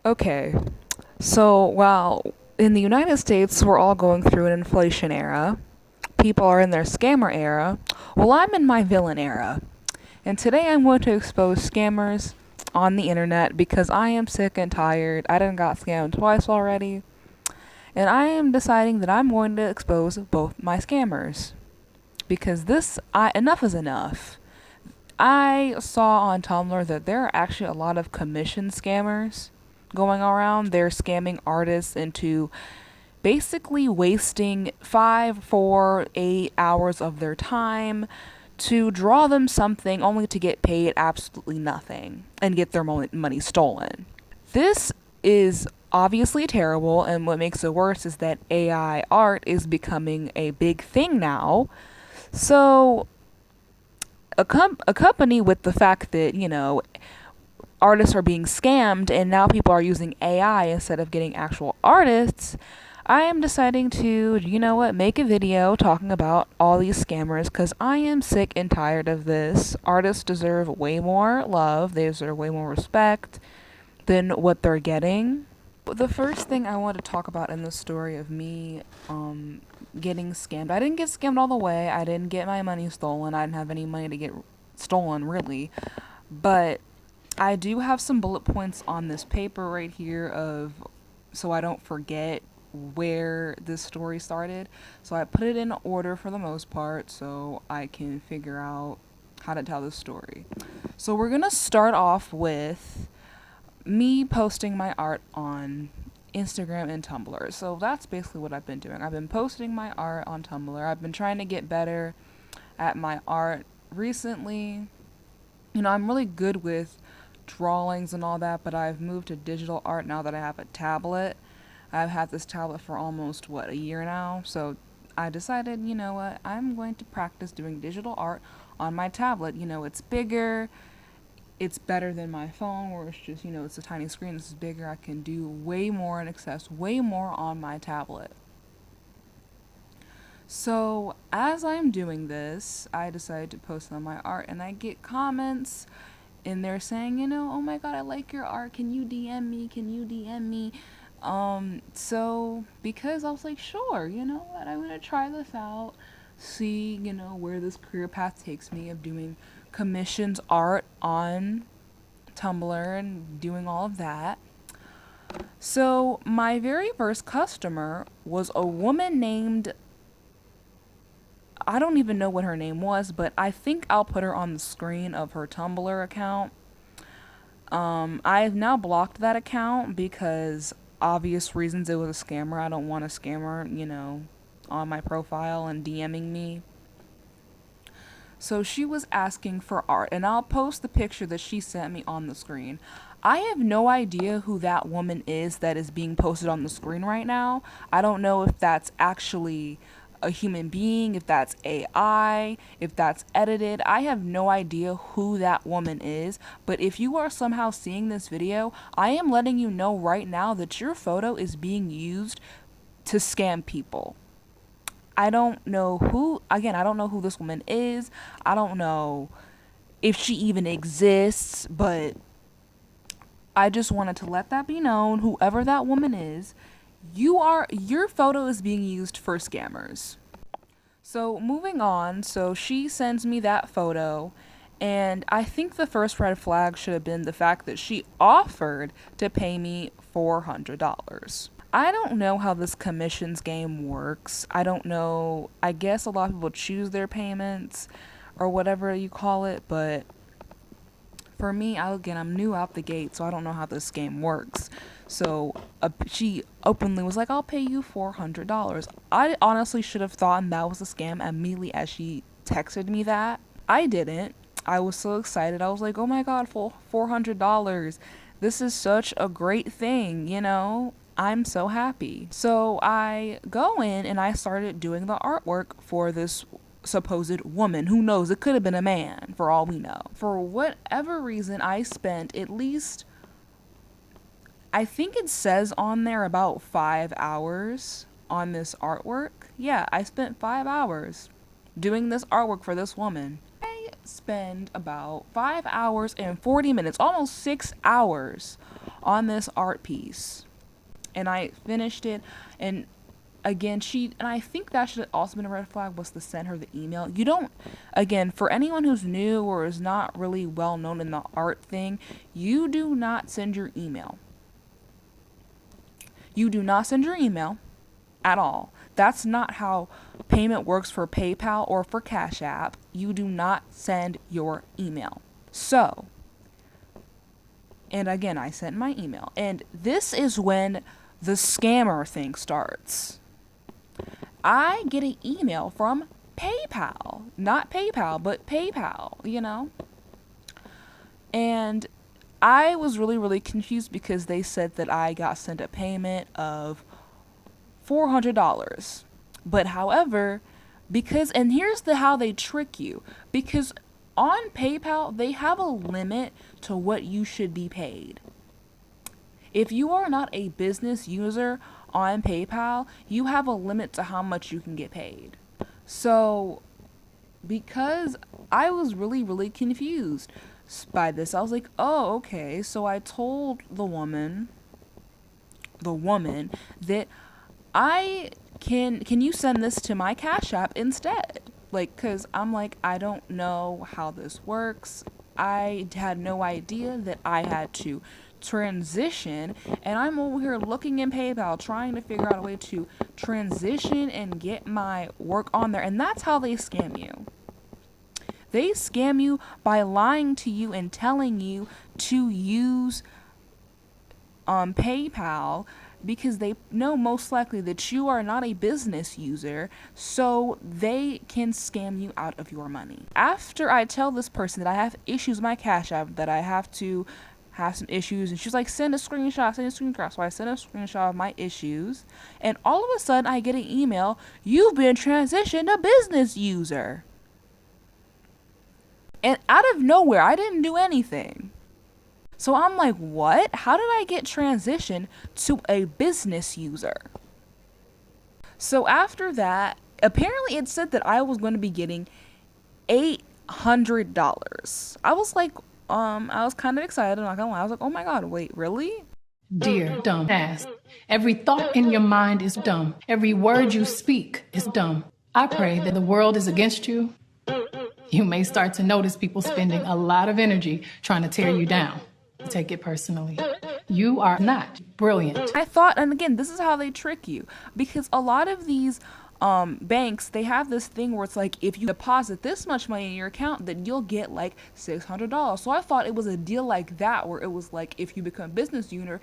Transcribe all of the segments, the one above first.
Okay, so while in the United States we're all going through an inflation era, people are in their scammer era, well, I'm in my villain era. And today I'm going to expose scammers on the internet because I am sick and tired. I done got scammed twice already. And I am deciding that I'm going to expose both my scammers. Because enough is enough. I saw on Tumblr that there are actually a lot of commission scammers going around. They're scamming artists into basically wasting 5, 4, 8 hours of their time to draw them something only to get paid absolutely nothing and get their money stolen. This is obviously terrible, and what makes it worse is that AI art is becoming a big thing now. So, a company with the fact that, artists are being scammed and now people are using AI instead of getting actual artists, I am deciding to, make a video talking about all these scammers because I am sick and tired of this. Artists deserve way more love, they deserve way more respect than what they're getting. The first thing I want to talk about in the story of me getting scammed, I didn't get scammed all the way. I didn't get my money stolen. I didn't have any money to get stolen, really. But I do have some bullet points on this paper right here so I don't forget where this story started. So I put it in order for the most part so I can figure out how to tell this story. So we're going to start off with me posting my art on Instagram and Tumblr. So that's basically what I've been doing. I've been posting my art on Tumblr. I've been trying to get better at my art recently. I'm really good with drawings and all that, but I've moved to digital art now that I have a tablet. I've had this tablet for almost, a year now. So I decided, you know what, I'm going to practice doing digital art on my tablet. It's bigger. It's better than my phone where it's just, it's a tiny screen. This is bigger. I can do way more and access way more on my tablet. So as I'm doing this, I decided to post on my art and I get comments in there saying, oh my god, I like your art. Can you DM me? Can you DM me? So because I was like, sure, you know what, I'm gonna try this out, see, where this career path takes me of doing commissioned art on Tumblr and doing all of that. So my very first customer was a woman named, I don't even know what her name was, but I think I'll put her on the screen of her Tumblr account. I've now blocked that account because obvious reasons. It was a scammer. I don't want a scammer, on my profile and DMing me. So she was asking for art, and I'll post the picture that she sent me on the screen. I have no idea who that woman is that is being posted on the screen right now. I don't know if that's actually a human being, if that's AI, if that's edited. I have no idea who that woman is, but if you are somehow seeing this video, I am letting you know right now that your photo is being used to scam people. I don't know I don't know who this woman is. I don't know if she even exists, but I just wanted to let that be known. Whoever that woman is, your photo is being used for scammers. So moving on, so she sends me that photo, and I think the first red flag should have been the fact that she offered to pay me $400. I don't know how this commissions game works. I don't know. I guess a lot of people choose their payments or whatever you call it, but for me, I'm new out the gate, so I don't know how this game works. So she openly was like, I'll pay you $400. I honestly should have thought that was a scam immediately as she texted me that. I didn't. I was so excited. I was like, oh my god, $400. This is such a great thing, I'm so happy. So I go in and I started doing the artwork for this supposed woman. Who knows? It could have been a man, for all we know. For whatever reason, I spent at least, I think it says on there about 5 hours on this artwork. Yeah, I spent 5 hours doing this artwork for this woman. I spend about 5 hours and 40 minutes, almost 6 hours, on this art piece. And I finished it, and again, and I think that should have also been a red flag, was to send her the email. You don't, again, for anyone who's new or is not really well known in the art thing, you do not send your email. You do not send your email at all. That's not how payment works for PayPal or for Cash App. You do not send your email. So, and again, I sent my email. And this is when the scammer thing starts. I get an email from PayPal. Not PayPal, but PayPal, you know? And I was really, really confused because they said that I got sent a payment of $400. But however, and here's how they trick you. Because on PayPal, they have a limit to what you should be paid. If you are not a business user on PayPal, you have a limit to how much you can get paid. So, because I was really, really confused by this, I was like, oh, okay. So I told the woman that can you send this to my Cash App instead? Like, cause I'm like, I don't know how this works. I had no idea that I had to transition, and I'm over here looking in PayPal trying to figure out a way to transition and get my work on there. And that's how they scam you. They scam you by lying to you and telling you to use PayPal, because they know most likely that you are not a business user, so they can scam you out of your money. After I tell this person that I have issues with my Cash App, that I have to have some issues, and she's like, send a screenshot. So I sent a screenshot of my issues, and all of a sudden I get an email, you've been transitioned to business user. And out of nowhere, I didn't do anything. So I'm like, what? How did I get transitioned to a business user? So after that, apparently it said that I was going to be getting $800. I was like, I was kind of excited, I'm not gonna lie. I was like, oh my God, wait, really? Dear dumb ass, every thought in your mind is dumb. Every word you speak is dumb. I pray that the world is against you. You may start to notice people spending a lot of energy trying to tear you down. Take it personally. You are not brilliant. I thought, and again, this is how they trick you, because a lot of these banks, they have this thing where it's like, if you deposit this much money in your account, then you'll get like $600. So I thought it was a deal like that, where it was like, if you become business user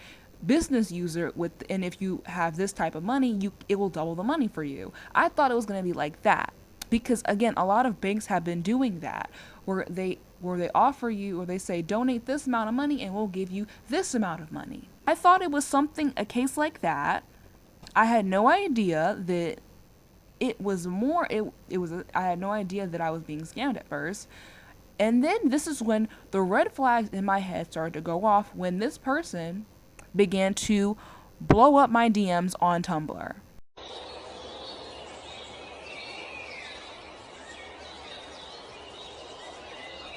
with, and if you have this type of money, it will double the money for you. I thought it was going to be like that, because again, a lot of banks have been doing that, where they offer you, or they say, donate this amount of money and we'll give you this amount of money. I thought it was a case like that. I had no idea that it was more, I had no idea that I was being scammed at first. And then this is when the red flags in my head started to go off, when this person began to blow up my DMs on Tumblr.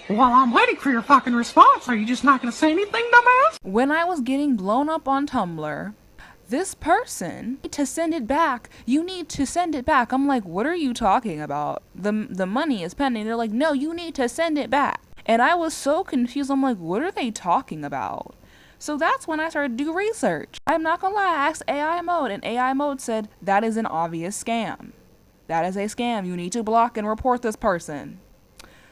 While I'm waiting for your fucking response, are you just not gonna say anything, dumbass? When I was getting blown up on Tumblr, this person, to send it back, you need to send it back. I'm like, what are you talking about? The money is pending. They're like, no, you need to send it back. And I was so confused. I'm like, what are they talking about? So that's when I started to do research. I'm not gonna lie, I asked AI mode, and AI mode said, that is an obvious scam. That is a scam. You need to block and report this person.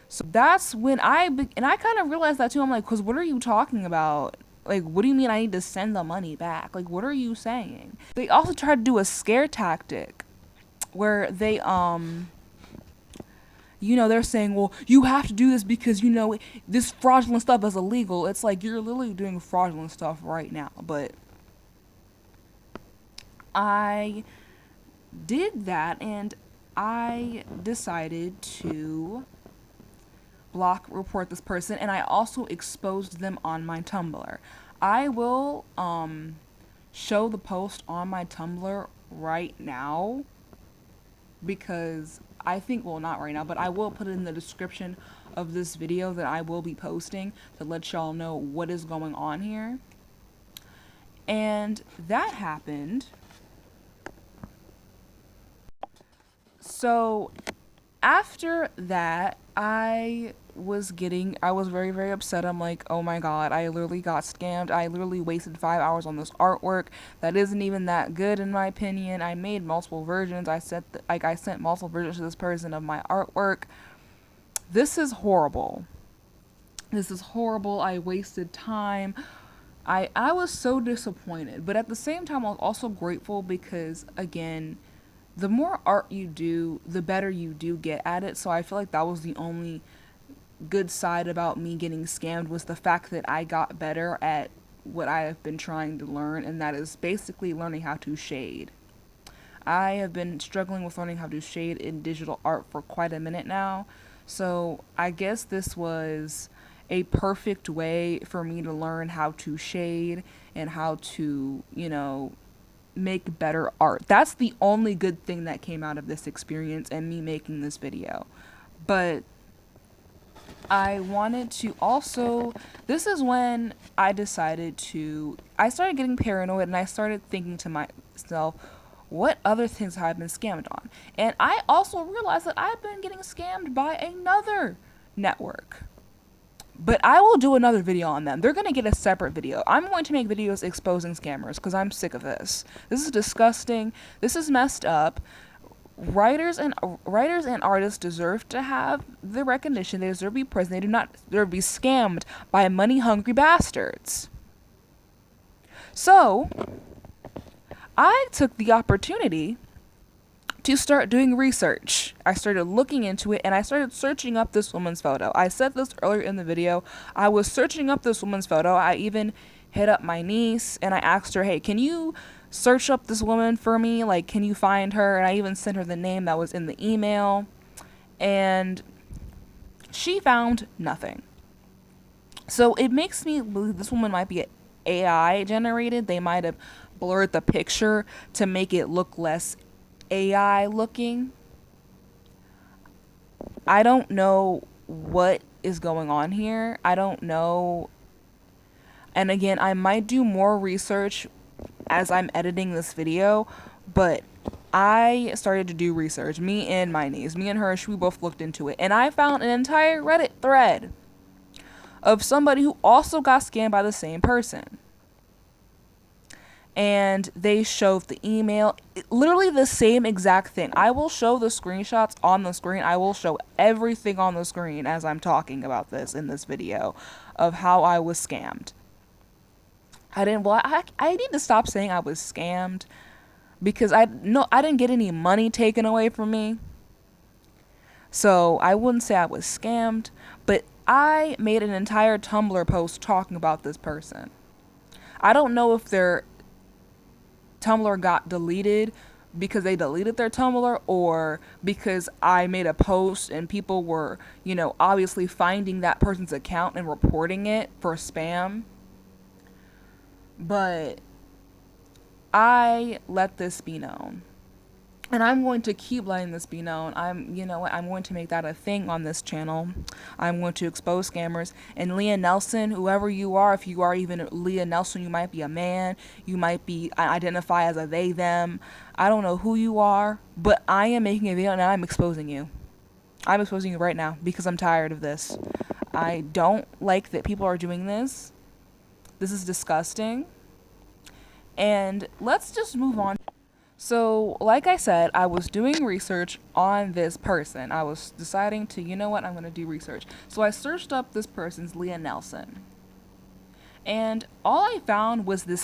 So that's when and I kind of realized that too. I'm like, because what are you talking about? Like, what do you mean I need to send the money back? Like, what are you saying? They also tried to do a scare tactic where they, they're saying, well, you have to do this because, this fraudulent stuff is illegal. It's like, you're literally doing fraudulent stuff right now. But I did that, and I decided to report this person, and I also exposed them on my Tumblr. I will show the post on my Tumblr right now, because I think, well, not right now, but I will put it in the description of this video that I will be posting to let y'all know what is going on here. And that happened. So after that, I was very, very upset. I'm like, oh my god, I literally got scammed. I literally wasted 5 hours on this artwork that isn't even that good in my opinion. I made multiple versions. I sent multiple versions to this person of my artwork. This is horrible. This is horrible. I wasted time. I was so disappointed, but at the same time I was also grateful because again, the more art you do, the better you do get at it. So I feel like that was the only good side about me getting scammed, was the fact that I got better at what I have been trying to learn, and that is basically learning how to shade. I have been struggling with learning how to shade in digital art for quite a minute now. So I guess this was a perfect way for me to learn how to shade and how to, make better art. That's the only good thing that came out of this experience and me making this video. But I wanted to also, this is when I started getting paranoid, and I started thinking to myself, what other things have I been scammed on? And I also realized that I've been getting scammed by another network. But I will do another video on them. They're going to get a separate video. I'm going to make videos exposing scammers because I'm sick of this. This is disgusting. This is messed up. Writers and artists deserve to have the recognition. They deserve to be praised. They do not deserve to be scammed by money-hungry bastards. So, I took the opportunity to start doing research. I started looking into it, and I started searching up this woman's photo. I said this earlier in the video. I was searching up this woman's photo. I even hit up my niece, and I asked her, hey, can you search up this woman for me? Like, can you find her? And I even sent her the name that was in the email, and she found nothing. So it makes me believe this woman might be AI generated. They might have blurred the picture to make it look less AI looking. I don't know what is going on here. I don't know. And again, I might do more research as I'm editing this video, but I started to do research. Me and my niece, me and her, we both looked into it, and I found an entire Reddit thread of somebody who also got scammed by the same person. And they showed the email, literally the same exact thing. I will show the screenshots on the screen. I will show everything on the screen as I'm talking about this in this video of how I was scammed. I need to stop saying I was scammed because I didn't get any money taken away from me. So I wouldn't say I was scammed, but I made an entire Tumblr post talking about this person. I don't know if their Tumblr got deleted because they deleted their Tumblr, or because I made a post and people were, obviously finding that person's account and reporting it for spam. But I let this be known. And I'm going to keep letting this be known. I'm going to make that a thing on this channel. I'm going to expose scammers. And Leah Nelson, whoever you are, if you are even Leah Nelson, you might be a man. You might be identify as a they, them. I don't know who you are, but I am making a video and I'm exposing you. I'm exposing you right now because I'm tired of this. I don't like that people are doing this. This is disgusting. And let's just move on. So, like I said, I was doing research on this person. I was deciding to, I'm going to do research. So I searched up this person's Leah Nelson. And all I found was this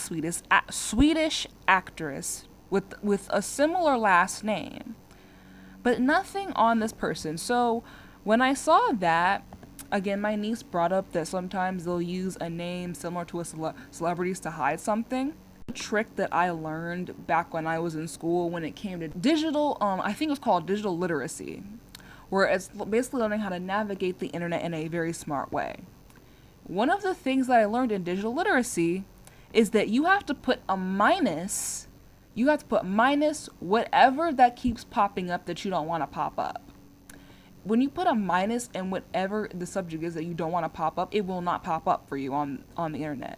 Swedish actress with a similar last name. But nothing on this person. So when I saw that, again, my niece brought up that sometimes they'll use a name similar to a celebrities to hide something. Trick that I learned back when I was in school when it came to digital, I think it was called digital literacy, where it's basically learning how to navigate the internet in a very smart way. One of the things that I learned in digital literacy is that you have to put a minus, whatever that keeps popping up that you don't want to pop up. When you put a minus in whatever the subject is that you don't want to pop up, it will not pop up for you on the internet.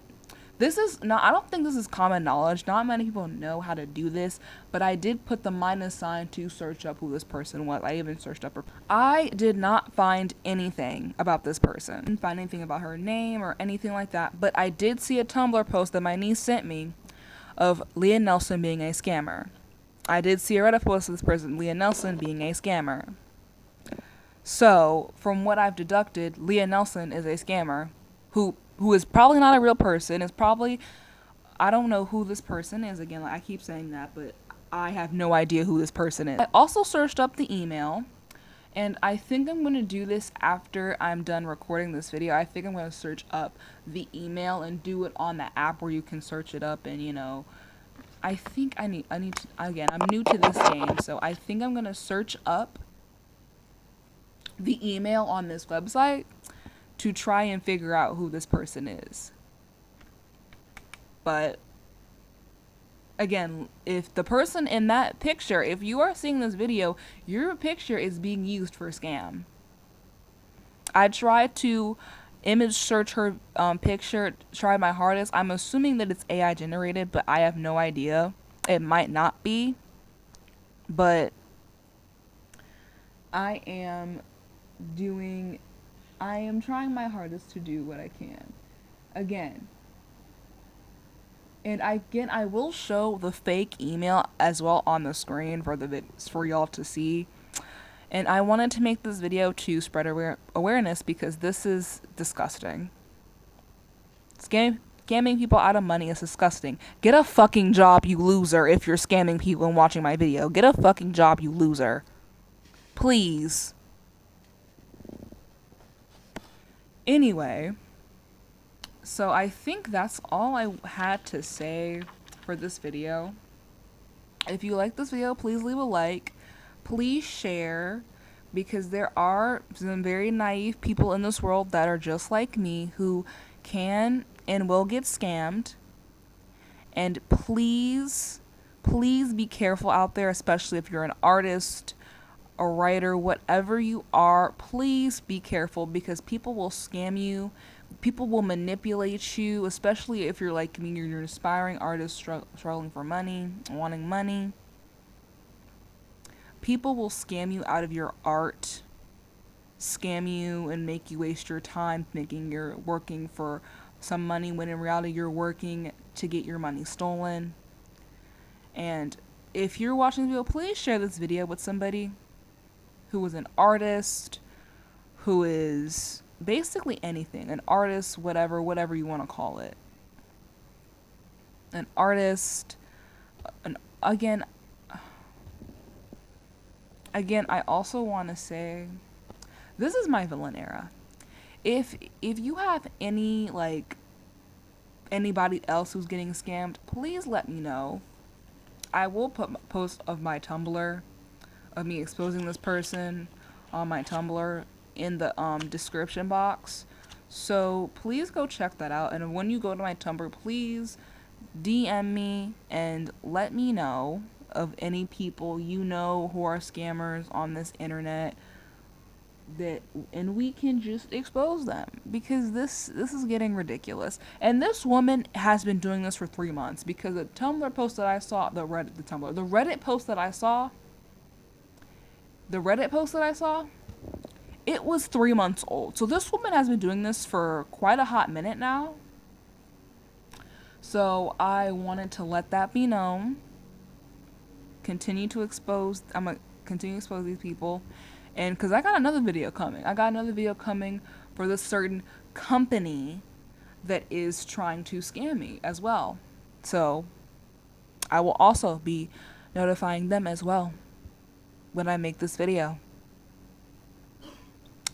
This is not, I don't think this is common knowledge. Not many people know how to do this, but I did put the minus sign to search up who this person was. I even searched up her. I did not find anything about this person. Didn't find anything about her name or anything like that, but I did see a Tumblr post that my niece sent me of Nilison being a scammer. I did see a Reddit post of this person, Nilison, being a scammer. So, from what I've deducted, Nilison is a scammer who is probably not a real person. Is probably, I don't know who this person is. Again, like I keep saying that, but I have no idea who this person is. I also searched up the email, and I think I'm going to do this after I'm done recording this video. I think I'm going to search up the email and do it on the app where you can search it up, and you know, I think I need to, again, I'm new to this game, so I think I'm going to search up the email on this website to try and figure out who this person is. But again, if the person in that picture, if you are seeing this video, your picture is being used for a scam. I tried to image search her picture, tried my hardest. I'm assuming that it's AI generated, but I have no idea. It might not be. But I am trying my hardest to do what I can. Again, I will show the fake email as well on the screen for y'all to see. And I wanted to make this video to spread awareness because this is disgusting. Scamming people out of money is disgusting. Get a fucking job, you loser, if you're scamming people and watching my video. Get a fucking job, you loser. Please. Anyway, so I think that's all I had to say for this video. If you like this video, please leave a like. Please share, because there are some very naive people in this world that are just like me who can and will get scammed. And please be careful out there, especially if you're an artist, a writer, whatever you are. Please be careful, because people will scam you. People will manipulate you, especially if you're like me, you're an aspiring artist struggling for money, wanting money. People will scam you out of your art, scam you and make you waste your time thinking you're working for some money when in reality you're working to get your money stolen. And if you're watching this video, please share this video with somebody who is an artist, who is basically anything, an artist, whatever you want to call it. An artist, again, I also want to say, this is my villain era. If you have any, like, anybody else who's getting scammed, please let me know. I will put a post of my Tumblr, of me exposing this person on my Tumblr in the description box. So please go check that out. And when you go to my Tumblr, please DM me and let me know of any people you know who are scammers on this internet, and we can just expose them, because this is getting ridiculous. And this woman has been doing this for 3 months, because the Tumblr post that I saw, the Reddit post that I saw, it was 3 months old. So this woman has been doing this for quite a hot minute now. So I wanted to let that be known. I'm gonna continue to expose these people. And because I got another video coming for this certain company that is trying to scam me as well. So I will also be notifying them as well when I make this video.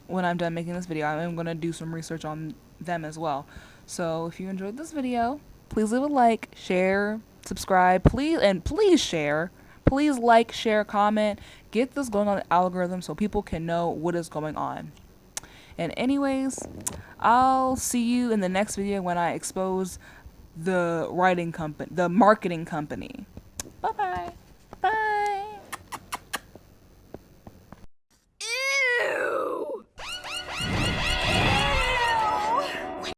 When I'm done making this video, I'm going to do some research on them as well. So if you enjoyed this video, please leave a like, share, subscribe, please share. Please like, share, comment. Get this going on the algorithm so people can know what is going on. And anyways, I'll see you in the next video when I expose the marketing company. Bye-bye.